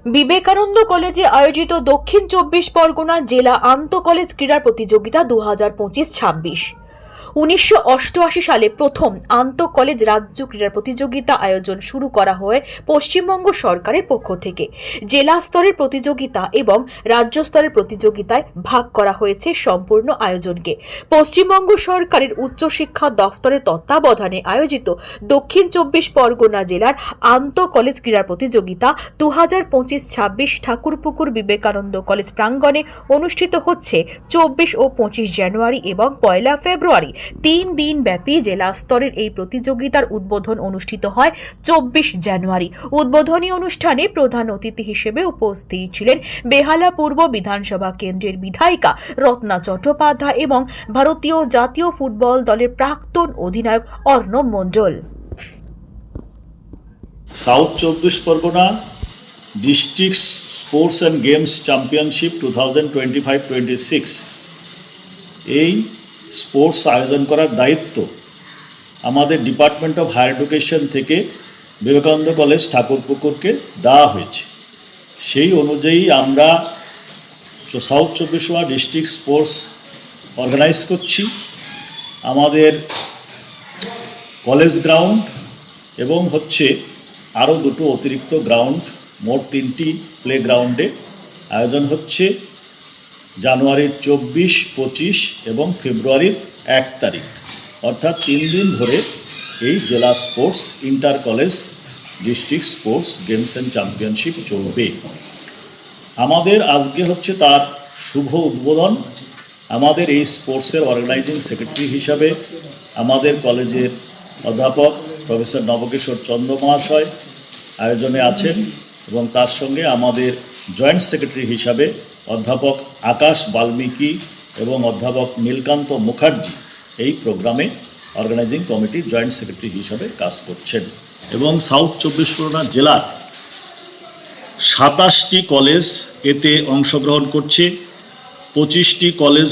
বিবেকানন্দ কলেজে আয়োজিত দক্ষিণ চব্বিশ পরগনা জেলা আন্তঃকলেজ ক্রীড়া প্রতিযোগিতা 2025-26। 1988 সালে প্রথম আন্তঃকলেজ রাজ্য ক্রীড়া প্রতিযোগিতা আয়োজন শুরু করা হয় পশ্চিমবঙ্গ সরকারের পক্ষ থেকে। জেলা স্তরের প্রতিযোগিতা এবং রাজ্য স্তরের প্রতিযোগিতায় ভাগ করা হয়েছে সম্পূর্ণ আয়োজনকে। পশ্চিমবঙ্গ সরকারের উচ্চশিক্ষা দফতরের তত্ত্বাবধানে আয়োজিত দক্ষিণ চব্বিশ পরগনা জেলার আন্তঃকলেজ ক্রীড়া প্রতিযোগিতা 2025-26 ঠাকুরপুকুর বিবেকানন্দ কলেজ প্রাঙ্গণে অনুষ্ঠিত হচ্ছে 24 ও 25 জানুয়ারি এবং 1 ফেব্রুয়ারি। 3 দিন ব্যাপী জেলা স্তরের এই প্রতিযোগিতার উদ্বোধন অনুষ্ঠিত হয় 24 জানুয়ারি। উদ্বোধনী অনুষ্ঠানে প্রধান অতিথি হিসেবে উপস্থিত ছিলেন বেহালা পূর্ব বিধানসভা কেন্দ্রের বিধায়িকা রত্না চট্টোপাধ্যায় এবং ভারতীয় জাতীয় ফুটবল দলের প্রাক্তন অধিনায়ক Arnab Mondal. South 24 Pargana district sports and games championship 2025-26 এই স্পোর্টস আয়োজন করার দায়িত্ব আমাদের ডিপার্টমেন্ট অফ হায়ার এডুকেশন থেকে বিবেকানন্দ কলেজ ঠাকুরপুকুরকে দেওয়া হয়েছে। সেই অনুযায়ী আমরা south 24 Pargana district sports organise করছি। আমাদের কলেজ গ্রাউন্ড এবং আরও দুটো অতিরিক্ত গ্রাউন্ড, মোট 3টি প্লে গ্রাউন্ডে আয়োজন হচ্ছে জানুয়ারির 24, 25 এবং ফেব্রুয়ারির 1 তারিখ, অর্থাৎ 3 দিন ধরে এই জেলা sports inter college district sports games and championship চলবে। আমাদের আজকে তার শুভ উদ্বোধন। আমাদের এই স্পোর্টসের অর্গানাইজিং সেক্রেটারি হিসাবে আমাদের কলেজের অধ্যাপক প্রফেসর নবকিশোর চন্দ্র মহাশয় আয়োজনে আছেন এবং তার সঙ্গে আমাদের জয়েন্ট সেক্রেটারি হিসাবে অধ্যাপক আকাশ বাল্মীকি এবং অধ্যাপক নীলকান্ত মুখার্জি এই প্রোগ্রামে অর্গানাইজিং কমিটির জয়েন্ট সেক্রেটারি হিসাবে কাজ করছেন। এবং সাউথ 24 পরগনা জেলার 27টি কলেজ এতে অংশগ্রহণ করছে। 25টি কলেজ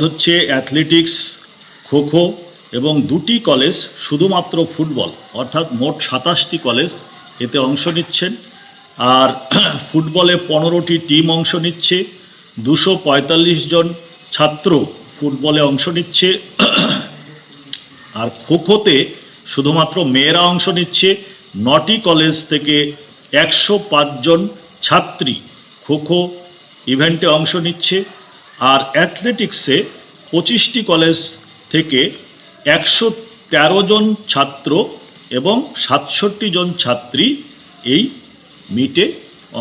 অ্যাথলেটিক্স, খোখো এবং 2টি কলেজ শুধুমাত্র ফুটবল, অর্থাৎ মোট 27টি কলেজ এতে অংশ নিচ্ছেন। আর ফুটবলে 15টি টিম অংশ নিচ্ছে, 245 জন ছাত্র ফুটবলে অংশ নিচ্ছে। আর খোখোতে শুধুমাত্র মেয়েরা অংশ নিচ্ছে। 9টি কলেজ থেকে 105 জন ছাত্রী খোখো ইভেন্টে অংশ নিচ্ছে। আর অ্যাথলেটিক্সে 25টি কলেজ থেকে 113 জন ছাত্র এবং 67 জন ছাত্রী এই মিটে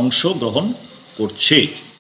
অংশগ্রহণ করছে।